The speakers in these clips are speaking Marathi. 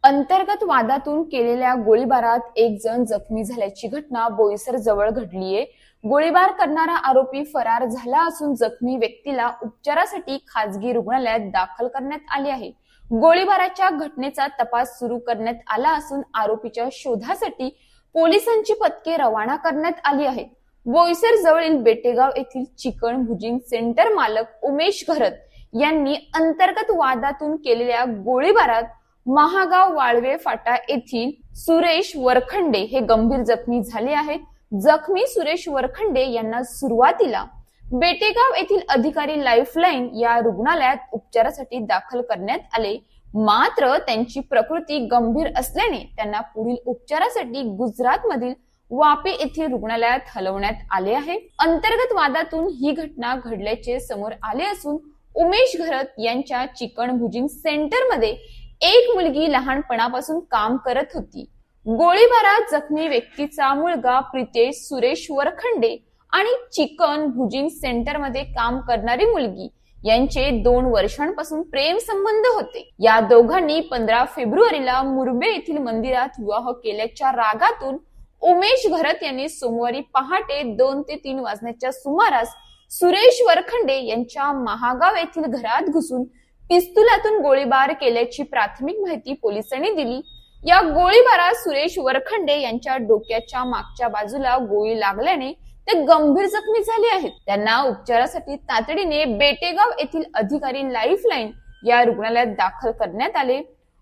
अंतर्गत वादातून केलेल्या गोळीबारात एक जण जखमी झाल्याची घटना बोईसर जवळ घडलीये। गोळीबार करणारा आरोपी फरार झाला असून जखमी व्यक्तीला उपचारासाठी खासगी रुग्णालयात दाखल करण्यात आले आहे। गोळीबाराच्या घटनेचा तपास सुरू करण्यात आला असून आरोपीच्या शोधासाठी पोलिसांची पथके रवाना करण्यात आली आहेत। बोईसर जवळील बेटेगाव येथील चिकन भुजिंग सेंटर मालक उमेश घरत यांनी अंतर्गत वादातून केलेल्या गोळीबारात महागाव वाळवे फाटा येथील सुरेश वरखंडे हे गंभीर जखमी झाले आहेत। जखमी सुरेश वरखंडे यांना सुरुवातीला बेटेगाव येथील अधिकारी लाईफलाईन या रुग्णालयात उपचारासाठी दाखल करण्यात आले, मात्र त्यांची प्रकृती गंभीर असल्याने त्यांना पुढील उपचारासाठी गुजरात मधील वापी येथील रुग्णालयात हलवण्यात आले आहे। अंतर्गत वादातून ही घटना घडल्याचे समोर आले असून उमेश घरत यांच्या चिकन भुजिंग सेंटर मध्ये एक मुलगी लहानपणापासून काम करत होती। गोळीबारात जखमी व्यक्तीचा मुलगा प्रितेश सुरेश वरखंडे आणि चिकन भुजिंग सेंटर मध्ये काम करणारी मुलगी यांचे 2 वर्षांपासून प्रेम संबंध होते। या दोघांनी 15 फेब्रुवारीला मुरबे येथील मंदिरात विवाह केल्याच्या रागातून उमेश घरत यांनी सोमवारी पहाटे 2 ते 3 वाजण्याच्या सुमारास सुरेश वरखंडे यांच्या महागाव येथील घरात घुसून पिस्तुलातून गोळीबार केल्याची प्राथमिक माहिती पोलिसांनी दिली। या गोळीबारात सुरेश वरखंडे यांच्या डोक्याच्या मागच्या बाजूला गोळी लागल्याने ते गंभीर जखमी झाले आहेत। त्यांना उपचारासाठी तातडीने बेटेगाव येथील अधिकारी लाईफलाईन या रुग्णालयात दाखल करण्यात आले।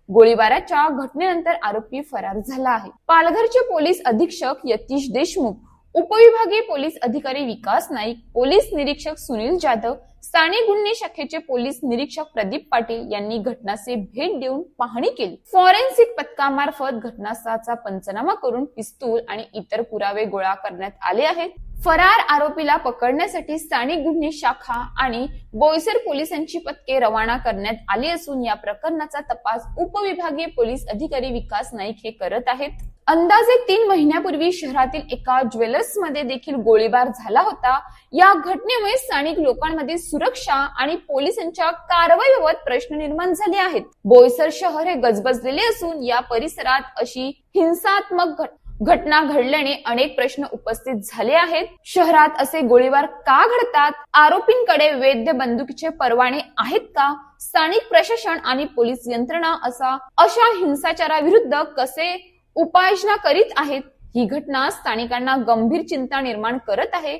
गोळीबाराच्या घटनेनंतर आरोपी फरार झाला आहे। पालघरचे पोलीस अधीक्षक यतीश देशमुख, उपविभागीय पोलीस अधिकारी विकास नाईक, पोलीस निरीक्षक सुनील जाधव, स्थानिक गुन्हे शाखेचे पोलीस निरीक्षक प्रदीप पाटील यांनी घटनास्थळी भेट देऊन पाहणी केली। फॉरेन्सिक पथकामार्फत घटनास्थळाचा पंचनामा करून पिस्तूल आणि इतर पुरावे गोळा करण्यात आले आहेत। फरार आरोपीला पकडण्यासाठी स्थानिक गुन्हे शाखा आणि बोईसर पोलिसांची पथके रवाना करण्यात आली असून या प्रकरणाचा तपास उपविभागीय पोलीस अधिकारी विकास नाईक हे करत आहेत। अंदाजे 3 महिन्यापूर्वी शहरातील एका ज्वेलर्स मध्ये देखील गोळीबार झाला होता। या घटनेमुळे स्थानिक लोकांमध्ये सुरक्षा आणि पोलिसांच्या कारवाईबाबत प्रश्न निर्माण झाले आहेत। बोईसर शहर हे गजबजलेले असून या परिसरात अशी हिंसात्मक घटना घडल्याने अनेक प्रश्न उपस्थित झाले आहेत। शहरात असे गोळीबार का घडतात? आरोपींकडे वैध बंदुकीचे परवाने आहेत का? स्थानिक प्रशासन आणि पोलीस यंत्रणा अशा हिंसाचाराविरुद्ध कसे उपाययोजना करीत आहेत? ही घटना स्थानिकांना गंभीर चिंता निर्माण करत आहे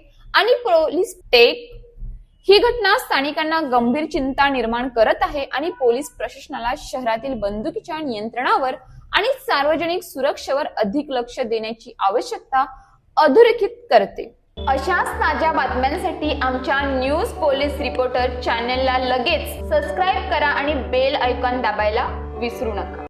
आणि पोलीस प्रशासनाला शहरातील बंदुकीच्या नियंत्रणावर आणि सार्वजनिक सुरक्षेवर अधिक लक्ष देण्याची आवश्यकता अधोरेखित करते। अशाच ताज्या बातम्यांसाठी आमच्या न्यूज पोलीस रिपोर्टर चॅनलला लगेच सबस्क्राईब करा आणि बेल आयकॉन दाबायला विसरू नका।